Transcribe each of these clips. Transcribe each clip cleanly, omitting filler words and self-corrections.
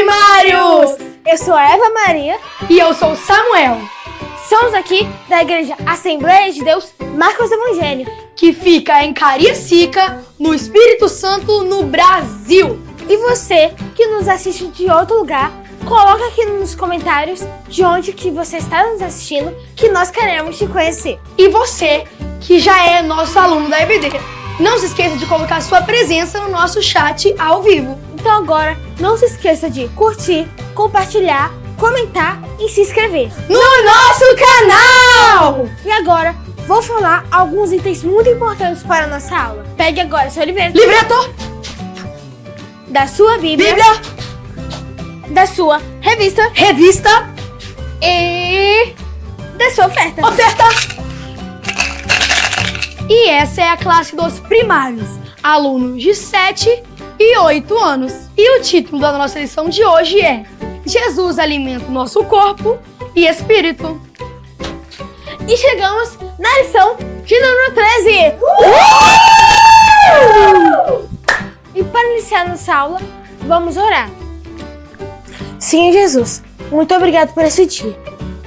primários! Eu sou a Eva Maria. E eu sou o Samuel. Somos aqui da Igreja Assembleia de Deus Marcos Evangelho, que fica em Cariacica, no Espírito Santo, no Brasil. E você que nos assiste de outro lugar, coloca aqui nos comentários de onde que você está nos assistindo, que nós queremos te conhecer. E você que já é nosso aluno da EBD, não se esqueça de colocar sua presença no nosso chat ao vivo. Então agora, não se esqueça de curtir, compartilhar, comentar e se inscrever no nosso canal! E agora, vou falar alguns itens muito importantes para a nossa aula. Pegue agora seu livreto. Da sua Bíblia. Da sua revista. E da sua oferta. E essa é a classe dos primários, alunos de 7 e 8 anos. E o título da nossa lição de hoje é Jesus alimenta o nosso corpo e espírito. E chegamos na lição de número 13. E para iniciar nossa aula, vamos orar. Senhor Jesus, muito obrigado por esse dia.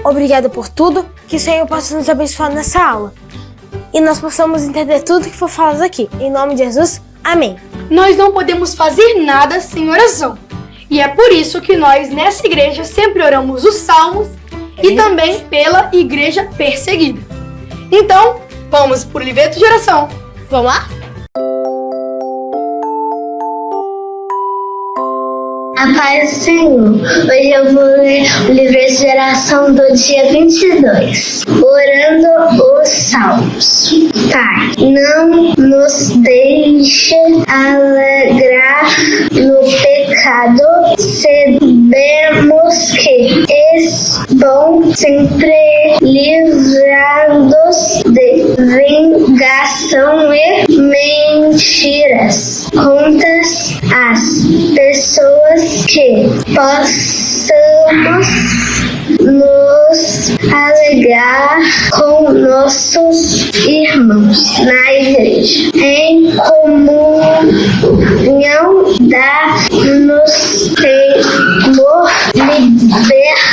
Obrigado por tudo, que o Senhor possa nos abençoar nessa aula. E nós possamos entender tudo que for falado aqui. Em nome de Jesus, amém. Nós não podemos fazer nada sem oração. E é por isso que nós, nessa igreja, sempre oramos os salmos e também pela igreja perseguida. Então, vamos para o livreto de oração. Vamos lá? A paz do Senhor. Hoje eu vou ler o livreto de oração do dia 22. Orando os Salmos. Pai, não nos deixe alegrar no pecado. Sabemos que és bom, sempre livrados de vingação e mentiras. Contas as pessoas que possamos nos alegrar com nossos irmãos na igreja. Em comunhão, dá-nos temor,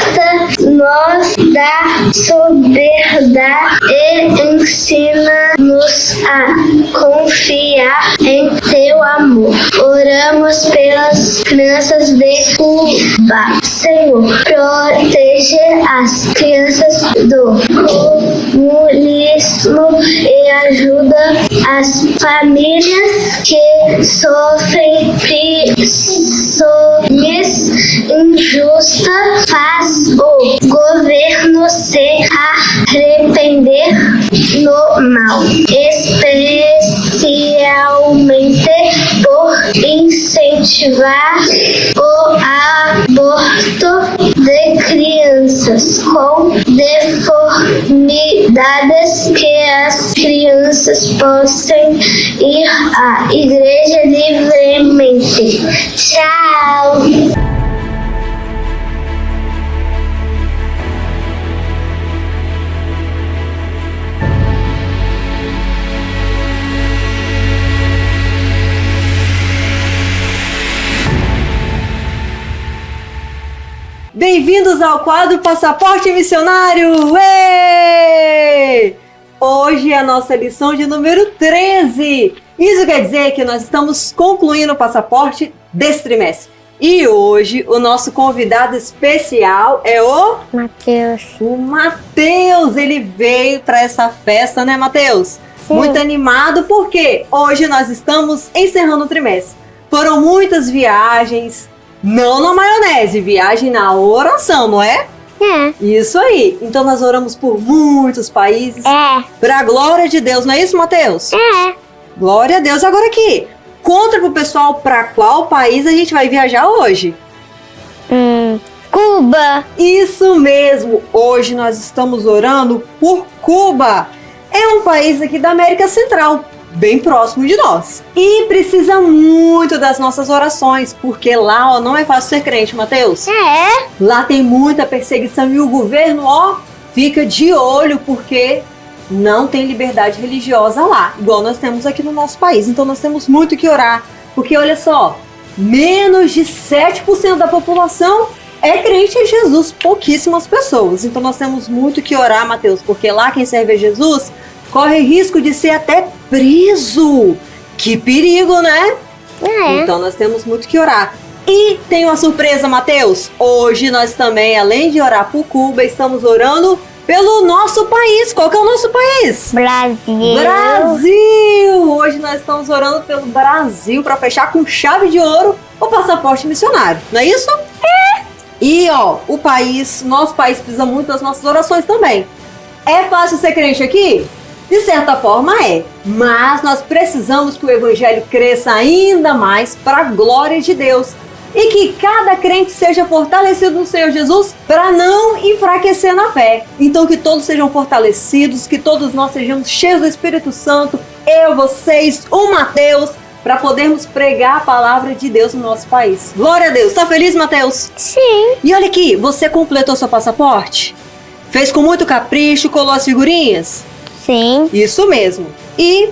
liberta-nos da soberba e ensina-nos a confiar em teu amor. Oramos pelas crianças de Cuba. Senhor, protege as crianças do comunismo e ajuda as famílias que sofrem prisões injustas. Faz o governo se arrepender no mal, especialmente por incentivar o aborto de crianças com deformidades, que as crianças possam ir à igreja livremente. Tchau! Bem-vindos ao quadro Passaporte Missionário! Ei! Hoje é a nossa lição de número 13. Isso quer dizer que nós estamos concluindo o passaporte desse trimestre. E hoje o nosso convidado especial é o Mateus. O Mateus, ele veio para essa festa, né, Mateus? Sim. Muito animado porque hoje nós estamos encerrando o trimestre. Foram muitas viagens. Não na maionese, viagem na oração, não é? É. Isso aí. Então nós oramos por muitos países. É. Para a glória de Deus, não é isso, Mateus? É. Glória a Deus. Agora aqui, conta pro pessoal para qual país a gente vai viajar hoje. Cuba. Isso mesmo. Hoje nós estamos orando por Cuba. É um país aqui da América Central, bem próximo de nós. E precisa muito das nossas orações, porque lá, não é fácil ser crente, Mateus. É. Lá tem muita perseguição e o governo, fica de olho, porque não tem liberdade religiosa lá, igual nós temos aqui no nosso país. Então nós temos muito que orar, porque olha só, menos de 7% da população é crente em Jesus, pouquíssimas pessoas. Então nós temos muito que orar, Mateus, porque lá quem serve a Jesus corre risco de ser até preso. Que perigo, né? Então nós temos muito que orar. E tem uma surpresa, Mateus. Hoje nós também, além de orar por Cuba, estamos orando pelo nosso país. Qual que é o nosso país? Brasil. Brasil! Hoje nós estamos orando pelo Brasil para fechar com chave de ouro o passaporte missionário. Não é isso? E ó, nosso país precisa muito das nossas orações também. É fácil ser crente aqui? De certa forma é, mas nós precisamos que o evangelho cresça ainda mais para a glória de Deus e que cada crente seja fortalecido no Senhor Jesus para não enfraquecer na fé. Então que todos sejam fortalecidos, que todos nós sejamos cheios do Espírito Santo, eu, vocês, o Mateus, para podermos pregar a palavra de Deus no nosso país. Glória a Deus. Tá feliz, Mateus? Sim. E olha aqui, você completou seu passaporte? Fez com muito capricho, colou as figurinhas? Sim. Isso mesmo. E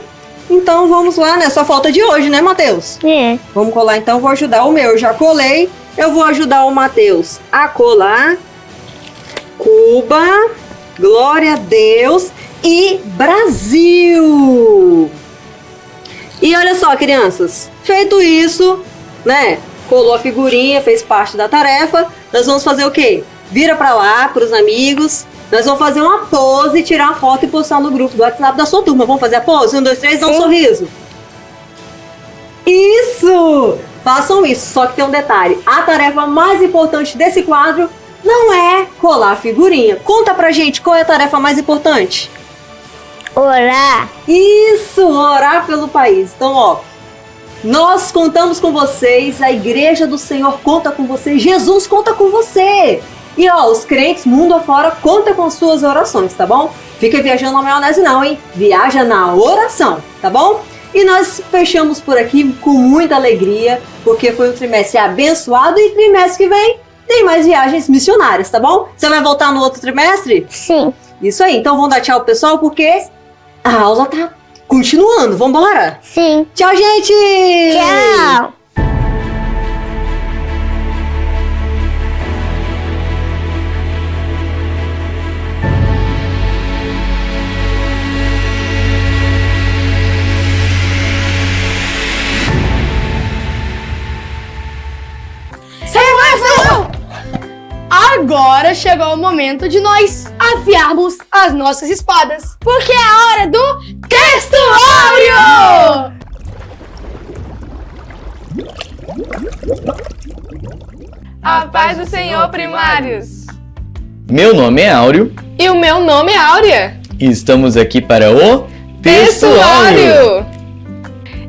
então vamos lá, né? Só falta de hoje, né, Mateus? É. Vamos colar então, vou ajudar o meu. Eu já colei. Eu vou ajudar o Mateus a colar. Cuba, glória a Deus e Brasil. E olha só, crianças, feito isso, né? Colou a figurinha, fez parte da tarefa. Nós vamos fazer o quê? Vira pra lá, pros amigos. Nós vamos fazer uma pose, tirar a foto e postar no grupo do WhatsApp da sua turma. Vamos fazer a pose? 1, 2, 3, dá um sorriso. Isso! Façam isso, só que tem um detalhe. A tarefa mais importante desse quadro não é colar a figurinha. Conta pra gente qual é a tarefa mais importante. Orar. Isso, orar pelo país. Então, ó, nós contamos com vocês, a Igreja do Senhor conta com você, Jesus conta com você. E ó, os crentes mundo afora conta com as suas orações, tá bom? Fica viajando na maionese não, hein? Viaja na oração, tá bom? E nós fechamos por aqui com muita alegria, porque foi um trimestre abençoado e trimestre que vem tem mais viagens missionárias, tá bom? Você vai voltar no outro trimestre? Sim. Isso aí, então vamos dar tchau, pessoal, porque a aula tá continuando. Vambora? Sim. Tchau, gente! Tchau. Agora chegou o momento de nós afiarmos as nossas espadas, porque é a hora do Textuário! A paz do Senhor, primários! Meu nome é Áureo E o meu nome é Áurea! e estamos aqui para o Textuário!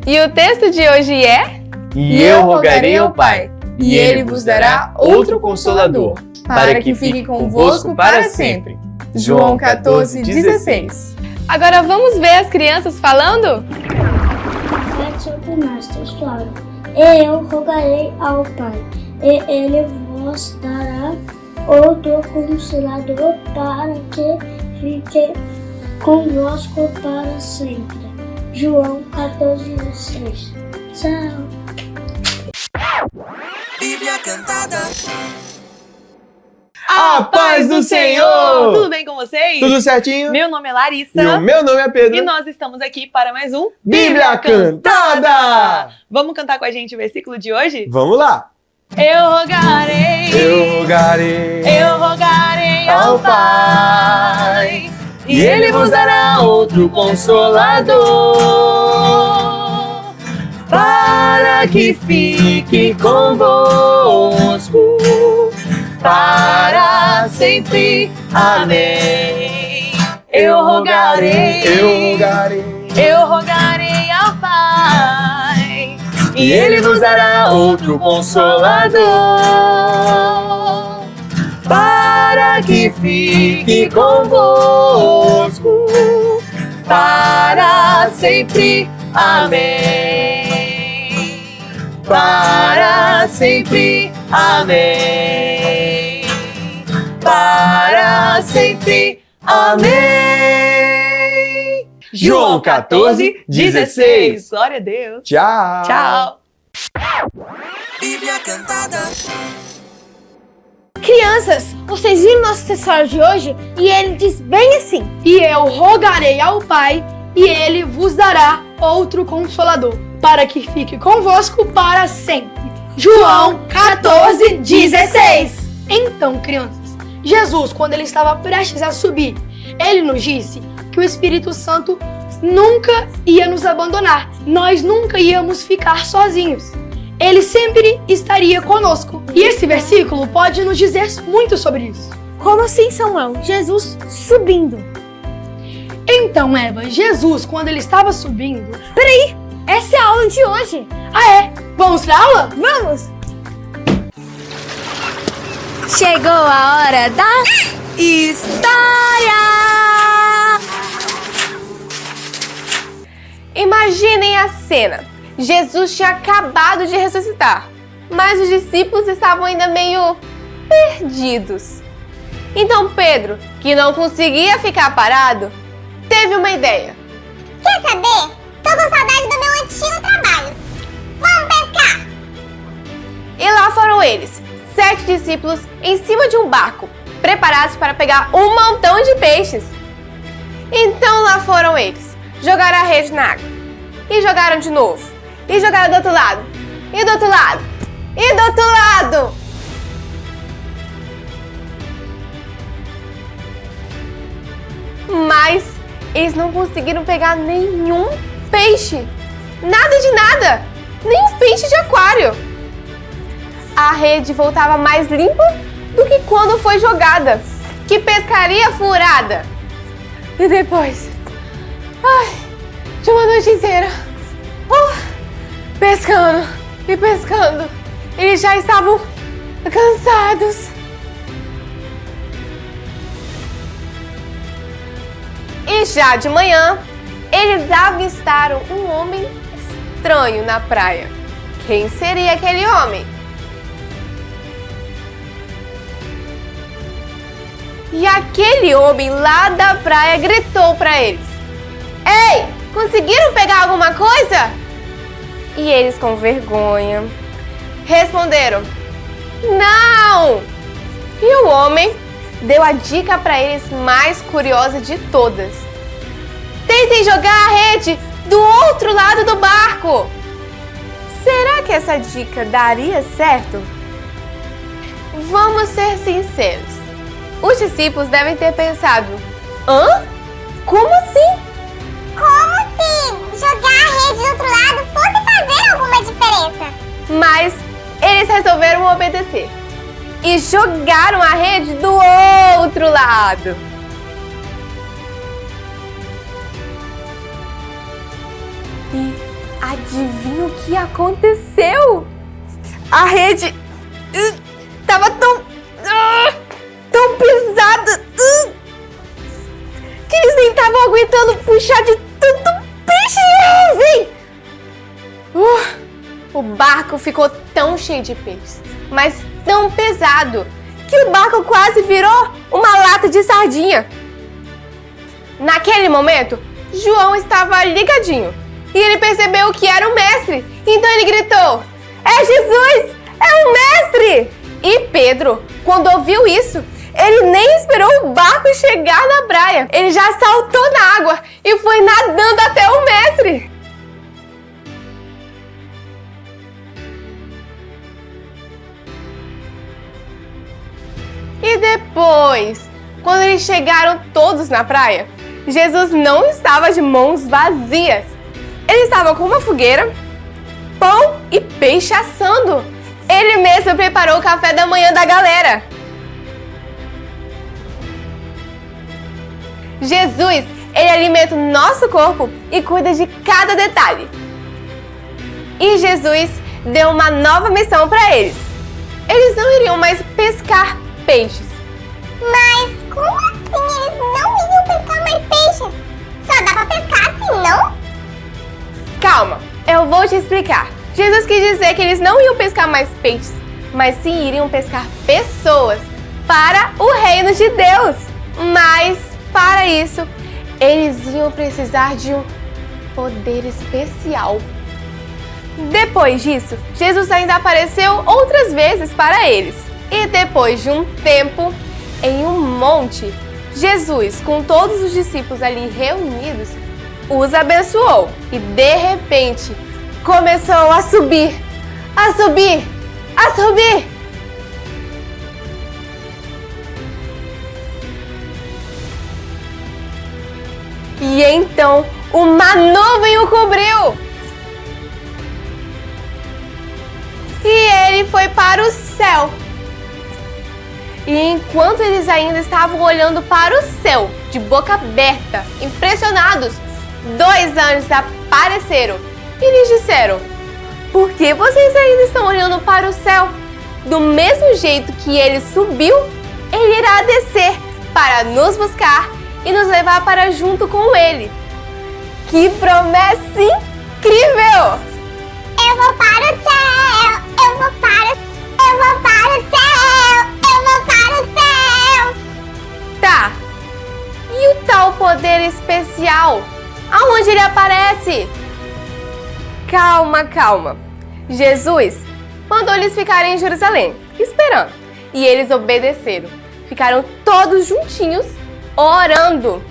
E o texto de hoje é: E eu rogarei ao Pai, e Ele vos dará outro Consolador, para que fique convosco para sempre. João 14:16. Agora vamos ver as crianças falando? Fale sobre nós, Textuário. E eu rogarei ao Pai, e Ele vos dará outro Consolador para que fique convosco para sempre. João 14:16. Tchau. Bíblia Cantada. A paz do Senhor! Tudo bem com vocês? Tudo certinho? Meu nome é Larissa. E o meu nome é Pedro. E nós estamos aqui para mais um Bíblia Cantada! Vamos cantar com a gente o versículo de hoje? Vamos lá! Eu rogarei, Eu rogarei eu rogarei ao Pai, e Ele vos dará outro Consolador, para que fique convosco para sempre. Amém. Eu rogarei, eu rogarei ao Pai, e Ele vos dará outro Consolador, para que fique convosco para sempre. Amém. Para sempre. Amém. Para sempre. Amém. João 14:16. Glória a Deus. Tchau. Tchau. Bíblia Cantada. Crianças, vocês viram nosso acessório de hoje? E ele diz bem assim: E eu rogarei ao Pai, e Ele vos dará outro Consolador, para que fique convosco para sempre. João 14:16. Então, crianças, Jesus, quando ele estava prestes a subir, ele nos disse que o Espírito Santo nunca ia nos abandonar. Nós nunca íamos ficar sozinhos. Ele sempre estaria conosco. E esse versículo pode nos dizer muito sobre isso. como assim, Samuel? Jesus subindo. Então, Eva, Jesus, quando ele estava subindo... Peraí, essa é a aula de hoje. Ah, é? Vamos pra aula? Vamos! Chegou a hora da história! Imaginem a cena. Jesus tinha acabado de ressuscitar, mas os discípulos estavam ainda meio perdidos. Então Pedro, que não conseguia ficar parado, teve uma ideia. Quer saber? Tô com saudade do meu antigo trabalho. Vamos pescar! E lá foram eles, 7 discípulos em cima de um barco, preparados para pegar um montão de peixes. Então lá foram eles, jogaram a rede na água, e jogaram de novo, e jogaram do outro lado, e do outro lado, e do outro lado. Mas eles não conseguiram pegar nenhum peixe, nada de nada, nem um peixe de aquário. A rede voltava mais limpa do que quando foi jogada. Que pescaria furada! E depois, de uma noite inteira, pescando e pescando, eles já estavam cansados. E já de manhã, eles avistaram um homem estranho na praia. Quem seria aquele homem? E aquele homem lá da praia gritou para eles: Ei, conseguiram pegar alguma coisa? E eles, com vergonha, responderam: Não! E o homem deu a dica para eles mais curiosa de todas: Tentem jogar a rede do outro lado do barco! Será que essa dica daria certo? Vamos ser sinceros. Os discípulos devem ter pensado: Hã? Como assim? Como se jogar a rede do outro lado fosse fazer alguma diferença? Mas eles resolveram obedecer e jogaram a rede do outro lado. E adivinha o que aconteceu? A rede estava tão pesada que eles nem estavam aguentando puxar de tanto peixe. O barco ficou tão cheio de peixes, mas tão pesado, que o barco quase virou uma lata de sardinha. Naquele momento, João estava ligadinho e ele percebeu que era o mestre. Então ele gritou: É Jesus! É o mestre! E Pedro, quando ouviu isso, ele nem esperou o barco chegar na praia. Ele já saltou na água e foi nadando até o mestre. E depois, quando eles chegaram todos na praia, Jesus não estava de mãos vazias. Ele estava com uma fogueira, pão e peixe assando. Ele mesmo preparou o café da manhã da galera. Jesus, ele alimenta o nosso corpo e cuida de cada detalhe. E Jesus deu uma nova missão para eles. Eles não iriam mais pescar peixes. Mas como assim eles não iriam pescar mais peixes? Só dá pra pescar assim, não? Calma, eu vou te explicar. Jesus quis dizer que eles não iam pescar mais peixes, mas sim iriam pescar pessoas para o reino de Deus. Mas, para isso, eles iam precisar de um poder especial. Depois disso, Jesus ainda apareceu outras vezes para eles. E depois de um tempo, em um monte, Jesus, com todos os discípulos ali reunidos, os abençoou. E de repente, começou a subir, a subir, a subir. E então, uma nuvem o cobriu. E ele foi para o céu. E enquanto eles ainda estavam olhando para o céu, de boca aberta, impressionados, 2 anjos apareceram e lhes disseram: por que vocês ainda estão olhando para o céu? Do mesmo jeito que ele subiu, ele irá descer para nos buscar e nos levar para junto com ele. Que promessa incrível! Eu vou para o céu! Eu vou para o céu! Eu vou para o céu! Tá, e o tal poder especial? Aonde ele aparece? Calma, calma. Jesus mandou eles ficarem em Jerusalém, esperando. E eles obedeceram. Ficaram todos juntinhos, orando.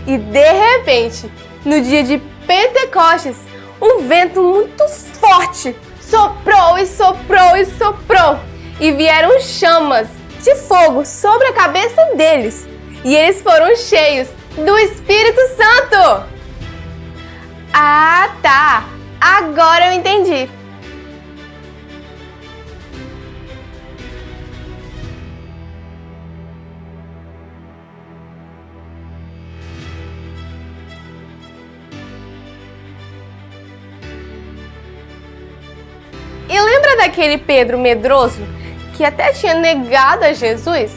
E de repente, no dia de Pentecostes, um vento muito forte soprou e soprou e soprou. E vieram chamas de fogo sobre a cabeça deles. E eles foram cheios do Espírito Santo. Ah, tá. Agora eu entendi. E lembra daquele Pedro medroso que até tinha negado a Jesus?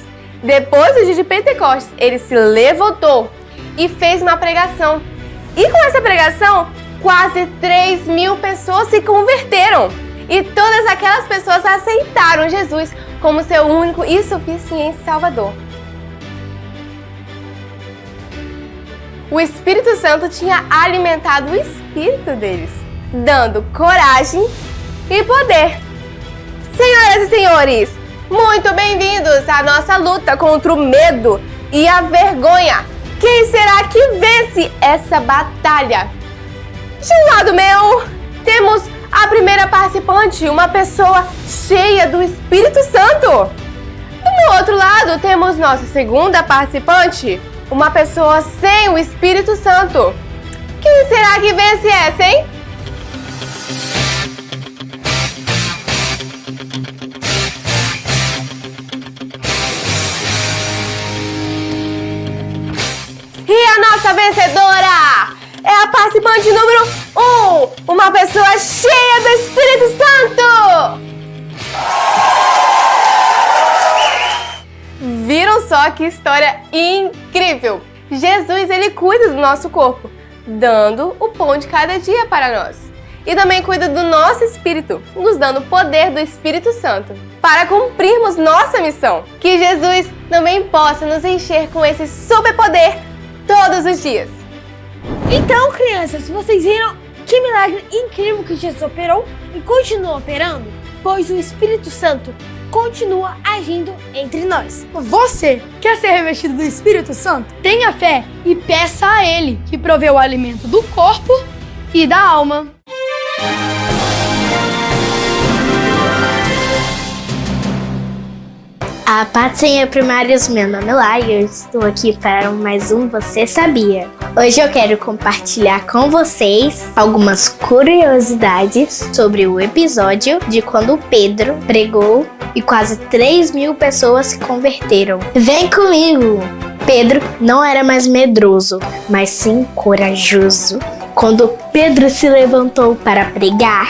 Depois do dia de Pentecostes, ele se levantou e fez uma pregação. E com essa pregação, quase 3.000 pessoas se converteram. E todas aquelas pessoas aceitaram Jesus como seu único e suficiente Salvador. O Espírito Santo tinha alimentado o espírito deles, dando coragem e poder. Senhoras e senhores, muito bem-vindos à nossa luta contra o medo e a vergonha. Quem será que vence essa batalha? De um lado meu, temos a primeira participante, uma pessoa cheia do Espírito Santo. Do meu outro lado, temos nossa segunda participante, uma pessoa sem o Espírito Santo. Quem será que vence essa, hein? E a nossa vencedora é a participante número 1, uma pessoa cheia do Espírito Santo! Viram só que história incrível? Jesus, ele cuida do nosso corpo, dando o pão de cada dia para nós. E também cuida do nosso espírito, nos dando o poder do Espírito Santo, para cumprirmos nossa missão. Que Jesus também possa nos encher com esse superpoder todos os dias. Então, crianças, vocês viram que milagre incrível que Jesus operou e continua operando? Pois o Espírito Santo continua agindo entre nós. Você quer ser revestido do Espírito Santo? Tenha fé e peça a Ele, que provê o alimento do corpo e da alma. A paz, Senhor primários, meu nome é Lai e eu estou aqui para mais um Você Sabia? Hoje eu quero compartilhar com vocês algumas curiosidades sobre o episódio de quando Pedro pregou e quase 3.000 pessoas se converteram. Vem comigo! Pedro não era mais medroso, mas sim corajoso. Quando Pedro se levantou para pregar,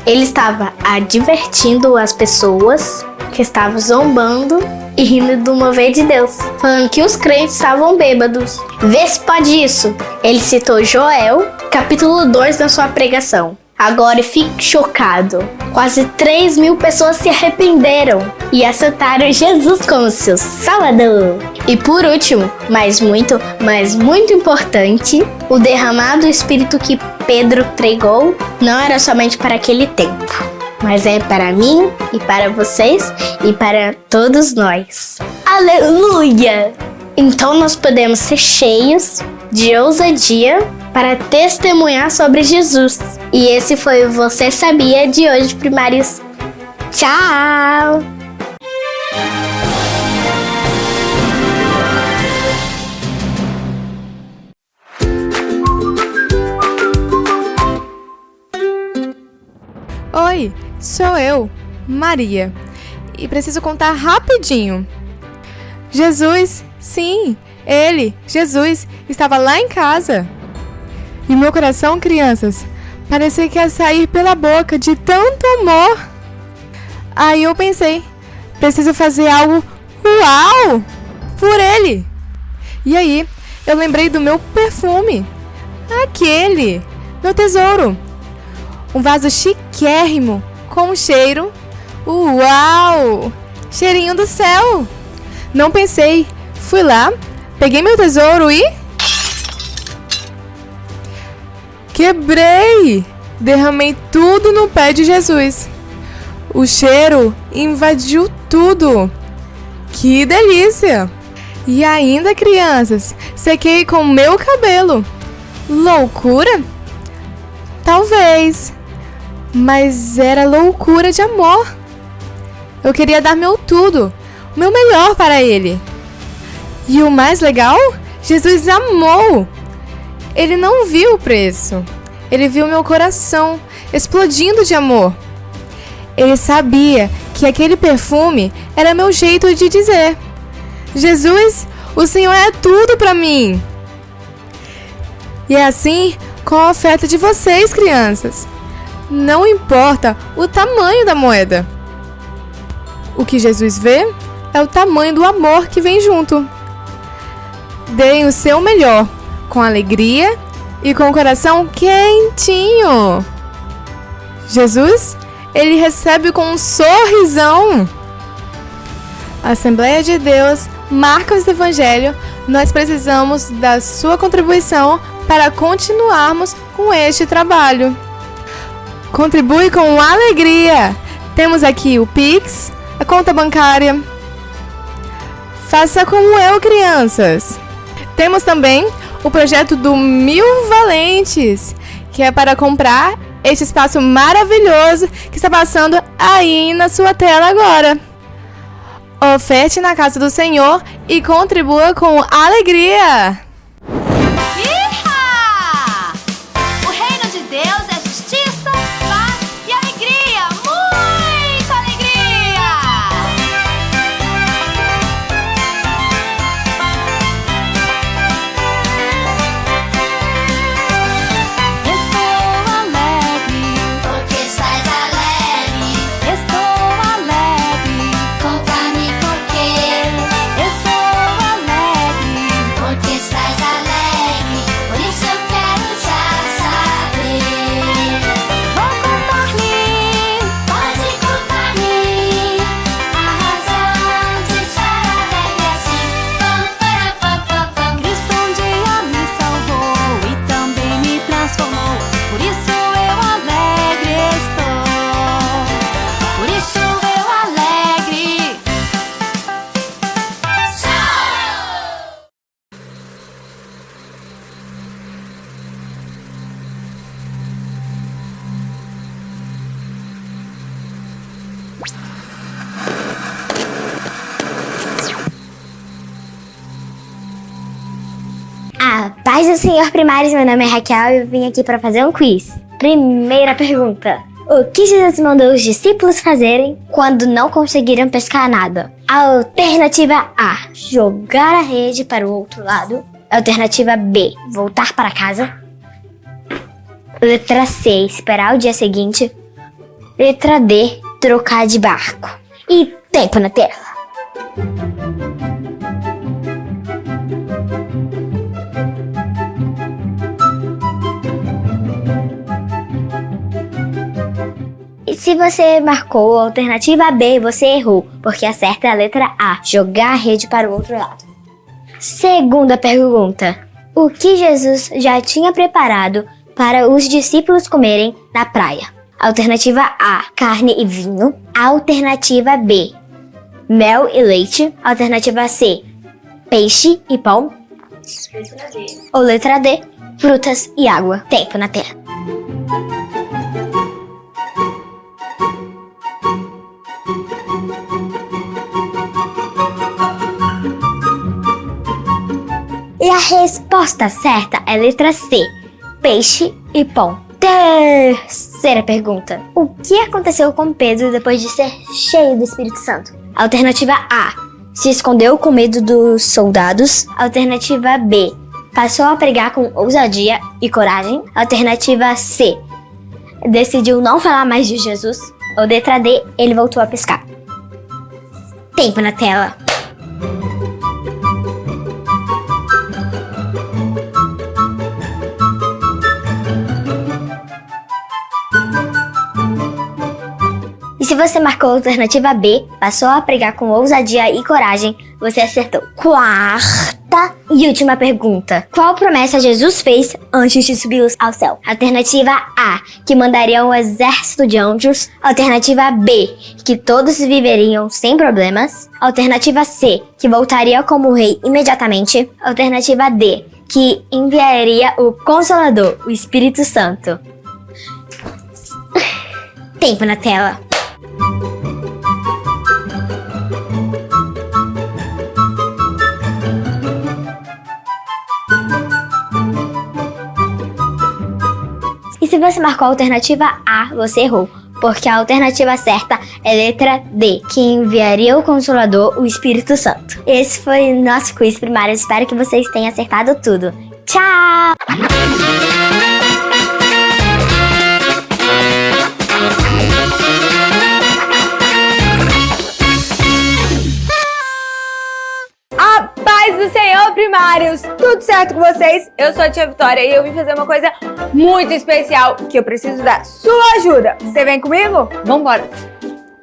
ele estava advertindo as pessoas que estavam zombando e rindo do mover de Deus, falando que os crentes estavam bêbados. Vê se pode isso. Ele citou Joel, capítulo 2 na sua pregação. Agora fique chocado. Quase 3.000 pessoas se arrependeram e aceitaram Jesus como seu Salvador. E por último, mas muito importante, o derramado Espírito que Pedro pregou não era somente para aquele tempo, mas é para mim e para vocês e para todos nós. Aleluia! Então nós podemos ser cheios de ousadia para testemunhar sobre Jesus. E esse foi o Você Sabia de hoje, primários. Tchau! Oi, sou eu, Maria, e preciso contar rapidinho. Jesus, sim, ele, Jesus, estava lá em casa. E meu coração, crianças, parecia que ia sair pela boca de tanto amor. Aí eu pensei, preciso fazer algo uau por ele. E aí eu lembrei do meu perfume, aquele, meu tesouro. Um vaso chiquérrimo, com um cheiro, uau, cheirinho do céu. Não pensei, fui lá, peguei meu tesouro e... quebrei! Derramei tudo no pé de Jesus. O cheiro invadiu tudo. Que delícia! E ainda, crianças, sequei com meu cabelo. Loucura? Talvez. Mas era loucura de amor. Eu queria dar meu tudo, o meu melhor para ele. E o mais legal, Jesus amou. Ele não viu o preço. Ele viu meu coração explodindo de amor. Ele sabia que aquele perfume era meu jeito de dizer: Jesus, o Senhor é tudo para mim. E é assim com a oferta de vocês, crianças. Não importa o tamanho da moeda. O que Jesus vê é o tamanho do amor que vem junto. Deem o seu melhor, com alegria e com o coração quentinho. Jesus, ele recebe com um sorrisão. Assembleia de Deus, Marcos do Evangelho, nós precisamos da sua contribuição para continuarmos com este trabalho. Contribui com alegria. Temos aqui o Pix, a conta bancária. Faça como eu, crianças. Temos também o projeto do 1000 Valentes, que é para comprar este espaço maravilhoso que está passando aí na sua tela agora. Oferte na casa do Senhor e contribua com alegria. O reino de Deus é justiça, paz e alegria. Muita alegria! Estou alegre, Porque estás alegre, estou alegre, conta-me por quê. estou alegre. Porque estás alegre, por isso eu quero já saber. Vou contar-lhe Pode contar-me a razão de estar alegre assim. Pam, para, pam, pam, pam. Cristo um dia me salvou e também me transformou. Por isso eu alegre estou. Por isso eu alegre. A paz do Senhor Primários, meu nome é Raquel e eu vim aqui para fazer um quiz. Primeira pergunta: o que Jesus mandou os discípulos fazerem quando não conseguiram pescar nada? Alternativa A: jogar a rede para o outro lado. Alternativa B: voltar para casa. Letra C: esperar o dia seguinte. Letra D: trocar de barco. E tempo na tela. Se você marcou a alternativa B, você errou, porque a certa é a letra A, jogar a rede para o outro lado. Segunda pergunta. O que Jesus já tinha preparado para os discípulos comerem na praia? Alternativa A, carne e vinho. Alternativa B, mel e leite. Alternativa C, peixe e pão. Letra D. Ou letra D, frutas e água. Tempo na tela. E a resposta certa é letra C, peixe e pão. Terceira pergunta. O que aconteceu com Pedro depois de ser cheio do Espírito Santo? Alternativa A, se escondeu com medo dos soldados. Alternativa B, passou a pregar com ousadia e coragem. Alternativa C, decidiu não falar mais de Jesus. Ou letra D, ele voltou a pescar. Tempo na tela. Se você marcou a alternativa B, passou a pregar com ousadia e coragem, você acertou. Quarta e última pergunta. Qual promessa Jesus fez antes de subir ao céu? Alternativa A, que mandaria um exército de anjos. Alternativa B, que todos viveriam sem problemas. Alternativa C, que voltaria como rei imediatamente. Alternativa D, que enviaria o Consolador, o Espírito Santo. Tempo na tela. E se você marcou a alternativa A, você errou, porque a alternativa certa é letra D, que enviaria o Consolador, o Espírito Santo. Esse foi o nosso quiz primário, espero que vocês tenham acertado tudo. Tchau! Do Senhor, primários! Tudo certo com vocês? Eu sou a tia Vitória e eu vim fazer uma coisa muito especial que eu preciso da sua ajuda. Você vem comigo? Vambora!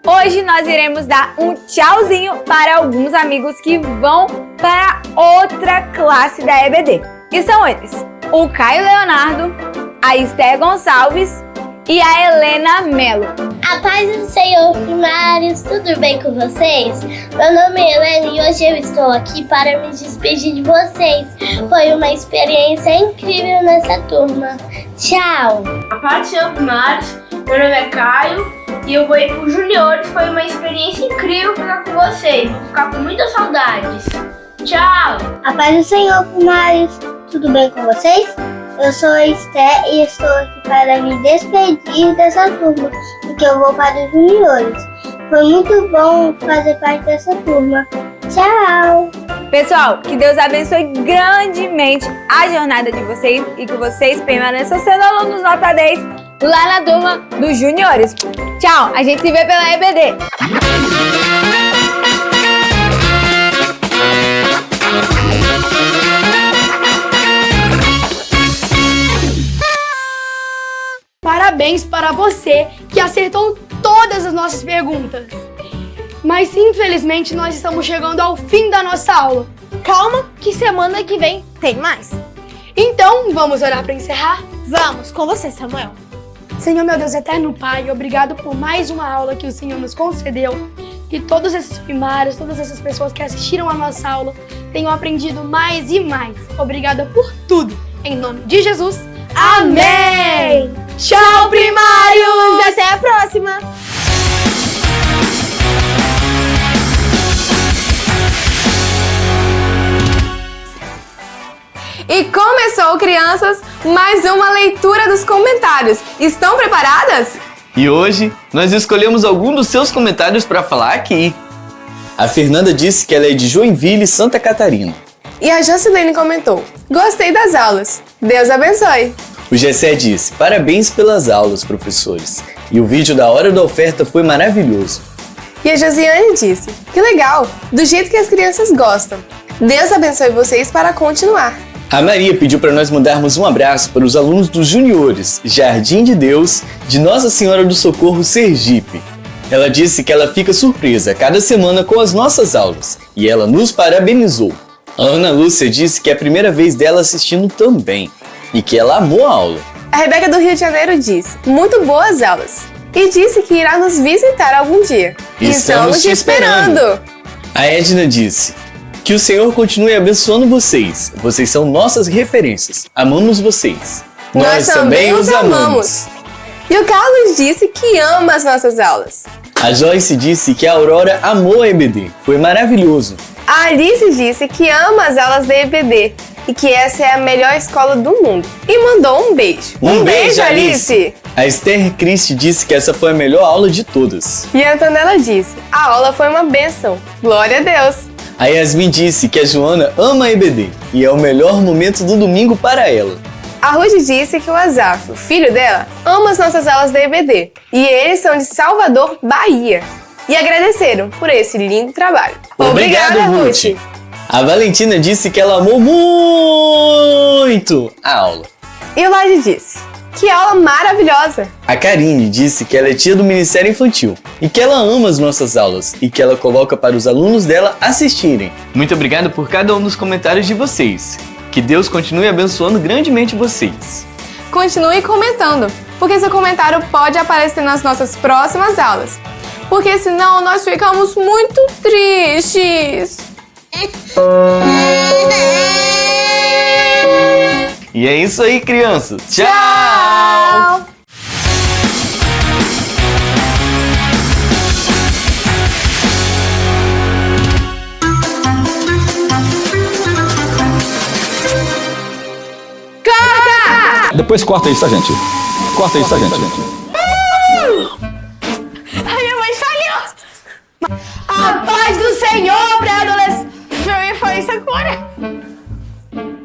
Hoje nós iremos dar um tchauzinho para alguns amigos que vão para outra classe da EBD. E são eles: o Caio Leonardo, a Esté Gonçalves e a Helena Melo. A paz do Senhor, primários, tudo bem com vocês? Meu nome é Helena e hoje eu estou aqui para me despedir de vocês. Foi uma experiência incrível nessa turma. Tchau! A paz do Senhor, primários, meu nome é Caio e eu vou ir para os juniores. Foi uma experiência incrível ficar com vocês. Vou ficar com muitas saudades. Tchau! A paz do Senhor, primários, tudo bem com vocês? Eu sou a Esté e estou aqui para me despedir dessa turma, porque eu vou para os juniores. Foi muito bom fazer parte dessa turma. Tchau! Pessoal, que Deus abençoe grandemente a jornada de vocês e que vocês permaneçam sendo alunos nota 10 lá na turma dos juniores. Tchau! A gente se vê pela EBD. Parabéns para você que acertou todas as nossas perguntas. Mas infelizmente nós estamos chegando ao fim da nossa aula. Calma, que semana que vem tem mais. Então, vamos orar para encerrar? Vamos, com você, Samuel. Senhor, meu Deus eterno Pai, obrigado por mais uma aula que o Senhor nos concedeu. Que todos esses primários, todas essas pessoas que assistiram a nossa aula tenham aprendido mais e mais. Obrigada por tudo. Em nome de Jesus, amém! Tchau, primários! Até a próxima! E começou, crianças, mais uma leitura dos comentários. Estão preparadas? E hoje nós escolhemos alguns dos seus comentários para falar aqui. A Fernanda disse que ela é de Joinville, Santa Catarina. E a Jocilene comentou: gostei das aulas. Deus abençoe. O Gessé disse: parabéns pelas aulas, professores. E o vídeo da hora da oferta foi maravilhoso. E a Josiane disse: que legal, do jeito que as crianças gostam. Deus abençoe vocês para continuar. A Maria pediu para nós mandarmos um abraço para os alunos dos juniores Jardim de Deus de Nossa Senhora do Socorro, Sergipe. Ela disse que ela fica surpresa cada semana com as nossas aulas e ela nos parabenizou. A Ana Lúcia disse que é a primeira vez dela assistindo também e que ela amou a aula. A Rebeca do Rio de Janeiro disse: muito boas aulas. E disse que irá nos visitar algum dia. Estamos te esperando. A Edna disse: que o Senhor continue abençoando vocês. Vocês são nossas referências. Amamos vocês. Nós também os amamos. E o Carlos disse que ama as nossas aulas. A Joyce disse que a Aurora amou a EBD. Foi maravilhoso. A Alice disse que ama as aulas da EBD e que essa é a melhor escola do mundo. E mandou um beijo. Um beijo, Alice! A Esther Christie disse que essa foi a melhor aula de todas. E a Antonella disse: a aula foi uma bênção. Glória a Deus! A Yasmin disse que a Joana ama a EBD e é o melhor momento do domingo para ela. A Ruth disse que o Azaf, o filho dela, ama as nossas aulas da EBD e eles são de Salvador, Bahia. E agradeceram por esse lindo trabalho. Obrigado, Ruth! A Valentina disse que ela amou muito a aula. E o Lade disse: que aula maravilhosa! A Karine disse que ela é tia do Ministério Infantil e que ela ama as nossas aulas e que ela coloca para os alunos dela assistirem. Muito obrigado por cada um dos comentários de vocês. Que Deus continue abençoando grandemente vocês. Continue comentando, porque seu comentário pode aparecer nas nossas próximas aulas. Porque senão nós ficamos muito tristes. E é isso aí, crianças. Tchau! Tchau! Depois corta isso, tá, gente? Corta isso, tá, gente? A minha mãe falhou! A paz do Senhor, pré-adolescente! Eu ia falar isso agora!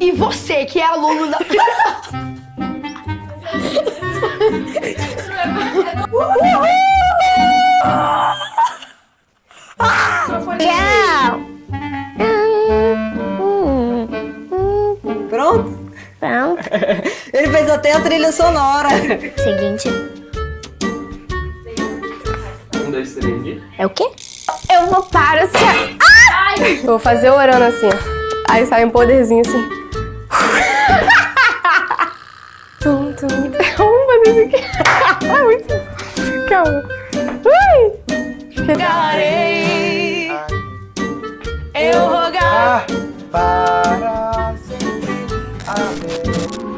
E você que é aluno da... Tchau. Pronto? Pronto. Ele fez até a trilha sonora. Seguinte. 1, 2, 3. É o quê? Eu vou para o céu. Eu vou fazer orando assim, ó. Aí sai um poderzinho assim. Tum, tum. Vamos fazer isso aqui. Muito. Calma. Ui. Chegarei. Eu rogar. Para sempre. Amém.